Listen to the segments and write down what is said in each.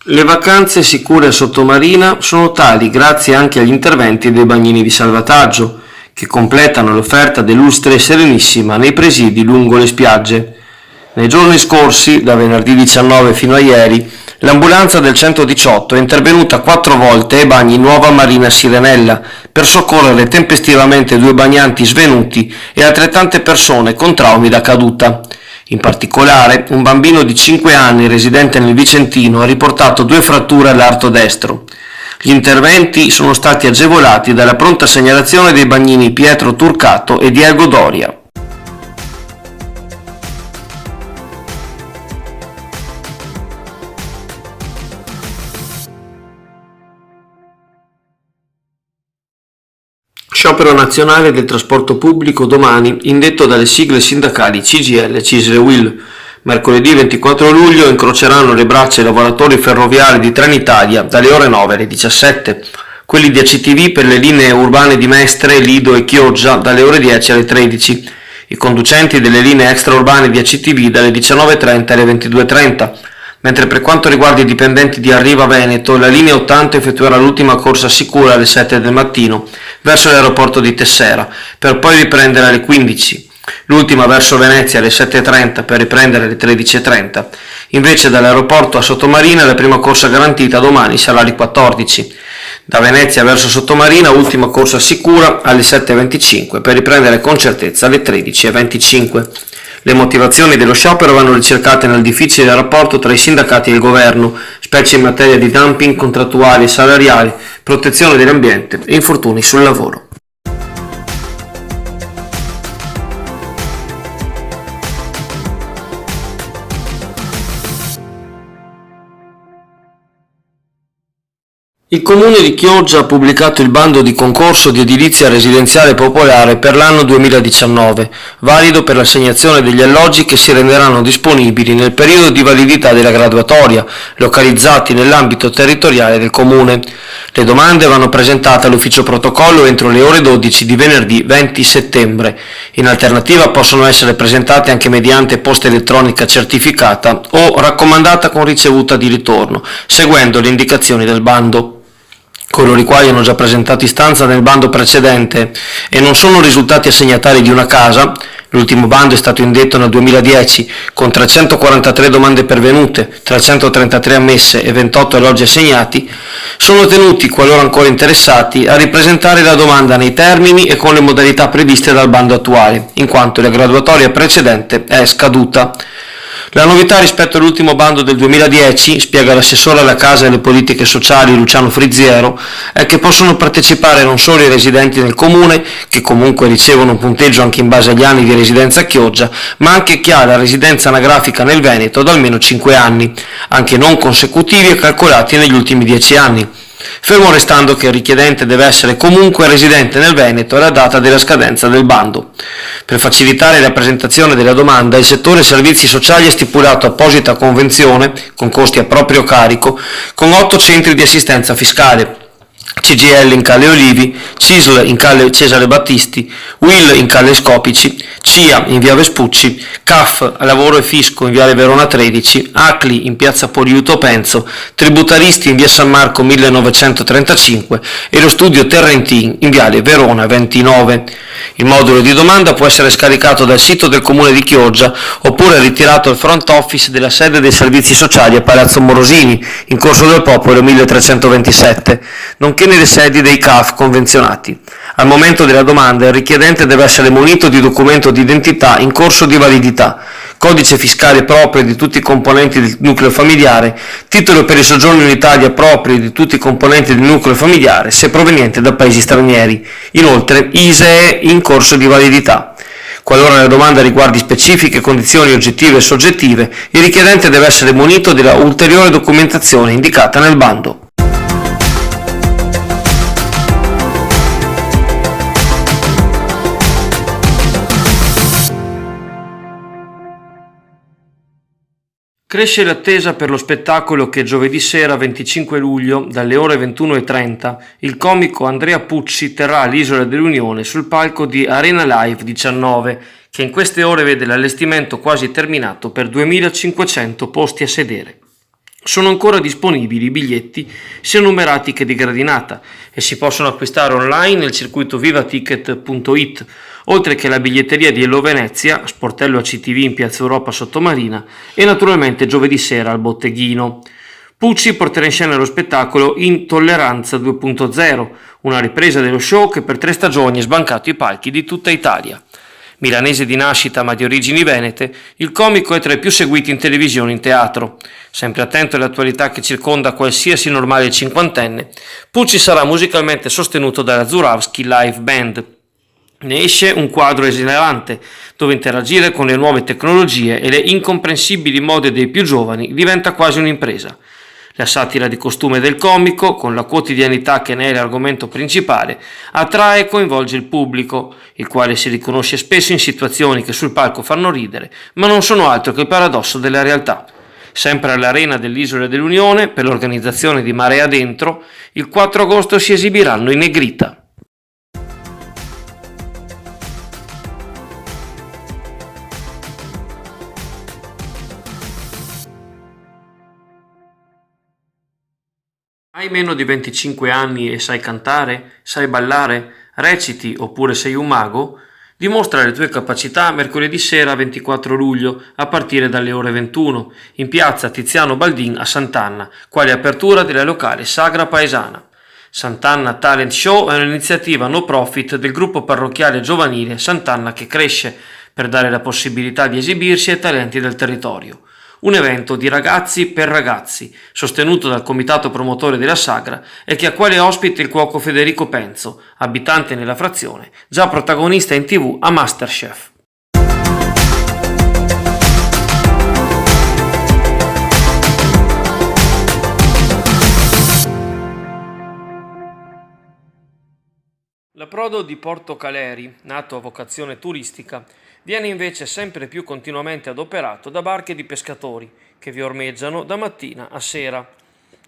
Le vacanze sicure a Sottomarina sono tali grazie anche agli interventi dei bagnini di salvataggio, che completano l'offerta delustre e serenissima nei presidi lungo le spiagge. Nei giorni scorsi, da venerdì 19 fino a ieri, l'ambulanza del 118 è intervenuta 4 volte ai bagni Nuova Marina Sirenella per soccorrere tempestivamente 2 bagnanti svenuti e altrettante persone con traumi da caduta. In particolare, un bambino di 5 anni residente nel Vicentino ha riportato 2 fratture all'arto destro. Gli interventi sono stati agevolati dalla pronta segnalazione dei bagnini Pietro Turcato e Diego Doria. Sciopero nazionale del trasporto pubblico domani, indetto dalle sigle sindacali CGIL, CISL e UIL. Mercoledì 24 luglio incroceranno le braccia i lavoratori ferroviari di Trenitalia dalle ore 9 alle 17, quelli di ACTV per le linee urbane di Mestre, Lido e Chioggia dalle ore 10 alle 13, i conducenti delle linee extraurbane di ACTV dalle 19.30 alle 22.30, mentre per quanto riguarda i dipendenti di Arriva Veneto, la linea 80 effettuerà l'ultima corsa sicura alle 7 del mattino verso l'aeroporto di Tessera, per poi riprendere alle 15, l'ultima verso Venezia alle 7.30 per riprendere alle 13.30. Invece dall'aeroporto a Sottomarina la prima corsa garantita domani sarà alle 14. Da Venezia verso Sottomarina ultima corsa sicura alle 7.25 per riprendere con certezza alle 13.25. Le motivazioni dello sciopero vanno ricercate nel difficile rapporto tra i sindacati e il governo, specie in materia di dumping contrattuali e salariali, protezione dell'ambiente e infortuni sul lavoro. Il Comune di Chioggia ha pubblicato il bando di concorso di edilizia residenziale popolare per l'anno 2019, valido per l'assegnazione degli alloggi che si renderanno disponibili nel periodo di validità della graduatoria, localizzati nell'ambito territoriale del Comune. Le domande vanno presentate all'ufficio protocollo entro le ore 12 di venerdì 20 settembre. In alternativa possono essere presentate anche mediante posta elettronica certificata o raccomandata con ricevuta di ritorno, seguendo le indicazioni del bando. Coloro i quali hanno già presentato istanza nel bando precedente e non sono risultati assegnatari di una casa, l'ultimo bando è stato indetto nel 2010 con 343 domande pervenute, 333 ammesse e 28 alloggi assegnati, sono tenuti, qualora ancora interessati, a ripresentare la domanda nei termini e con le modalità previste dal bando attuale, in quanto la graduatoria precedente è scaduta. La novità rispetto all'ultimo bando del 2010, spiega l'assessore alla casa e alle politiche sociali Luciano Frizziero, è che possono partecipare non solo i residenti del comune, che comunque ricevono un punteggio anche in base agli anni di residenza a Chioggia, ma anche chi ha la residenza anagrafica nel Veneto da almeno 5 anni, anche non consecutivi e calcolati negli ultimi 10 anni. Fermo restando che il richiedente deve essere comunque residente nel Veneto alla data della scadenza del bando. Per facilitare la presentazione della domanda, il settore servizi sociali ha stipulato apposita convenzione, con costi a proprio carico, con 8 centri di assistenza fiscale, CGIL in Calle Olivi, CISL in Calle Cesare Battisti, UIL in Calle Scopici, CIA in via Vespucci, CAF Lavoro e Fisco in viale Verona 13, ACLI in piazza Poliuto Penzo, Tributaristi in via San Marco 1935 e lo studio Terrentin in viale Verona 29. Il modulo di domanda può essere scaricato dal sito del Comune di Chioggia oppure ritirato al front office della sede dei servizi sociali a Palazzo Morosini, in Corso del Popolo 1327, nonché nelle sedi dei CAF convenzionati. Al momento della domanda il richiedente deve essere munito di documento di identità in corso di validità, codice fiscale proprio di tutti i componenti del nucleo familiare, titolo per il soggiorno in Italia proprio di tutti i componenti del nucleo familiare se proveniente da paesi stranieri, inoltre ISEE in corso di validità. Qualora la domanda riguardi specifiche condizioni oggettive e soggettive, il richiedente deve essere munito della ulteriore documentazione indicata nel bando. Cresce l'attesa per lo spettacolo che giovedì sera 25 luglio, dalle ore 21.30, il comico Andrea Pucci terrà all'Isola dell'Unione sul palco di Arena Live 19, che in queste ore vede l'allestimento quasi terminato per 2.500 posti a sedere. Sono ancora disponibili i biglietti sia numerati che di gradinata e si possono acquistare online nel circuito vivaticket.it, oltre che la biglietteria di Hello Venezia, sportello ACTV in Piazza Europa Sottomarina e naturalmente giovedì sera al Botteghino. Pucci porterà in scena lo spettacolo Intolleranza 2.0, una ripresa dello show che per 3 stagioni ha sbancato i palchi di tutta Italia. Milanese di nascita ma di origini venete, il comico è tra i più seguiti in televisione e in teatro. Sempre attento all'attualità che circonda qualsiasi normale cinquantenne, Pucci sarà musicalmente sostenuto dalla Zurawski Live Band. Ne esce un quadro esilarante, dove interagire con le nuove tecnologie e le incomprensibili mode dei più giovani diventa quasi un'impresa. La satira di costume del comico, con la quotidianità che ne è l'argomento principale, attrae e coinvolge il pubblico, il quale si riconosce spesso in situazioni che sul palco fanno ridere, ma non sono altro che il paradosso della realtà. Sempre all'Arena dell'Isola dell'Unione, per l'organizzazione di Marea Dentro, il 4 agosto si esibiranno i Negrita. Hai meno di 25 anni e sai cantare? Sai ballare? Reciti oppure sei un mago? Dimostra le tue capacità mercoledì sera 24 luglio a partire dalle ore 21 in piazza Tiziano Baldin a Sant'Anna, quale apertura della locale Sagra Paesana. Sant'Anna Talent Show è un'iniziativa no profit del gruppo parrocchiale giovanile Sant'Anna che cresce per dare la possibilità di esibirsi ai talenti del territorio. Un evento di ragazzi per ragazzi, sostenuto dal comitato promotore della sagra e che ha quale ospite il cuoco Federico Penzo, abitante nella frazione, già protagonista in TV a Masterchef. L'approdo di Porto Caleri, nato a vocazione turistica, viene invece sempre più continuamente adoperato da barche di pescatori che vi ormeggiano da mattina a sera.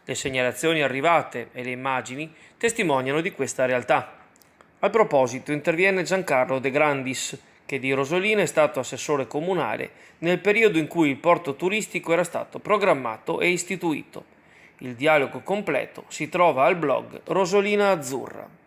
Le segnalazioni arrivate e le immagini testimoniano di questa realtà. A proposito interviene Giancarlo De Grandis, che di Rosolina è stato assessore comunale nel periodo in cui il porto turistico era stato programmato e istituito. Il dialogo completo si trova al blog Rosolina Azzurra.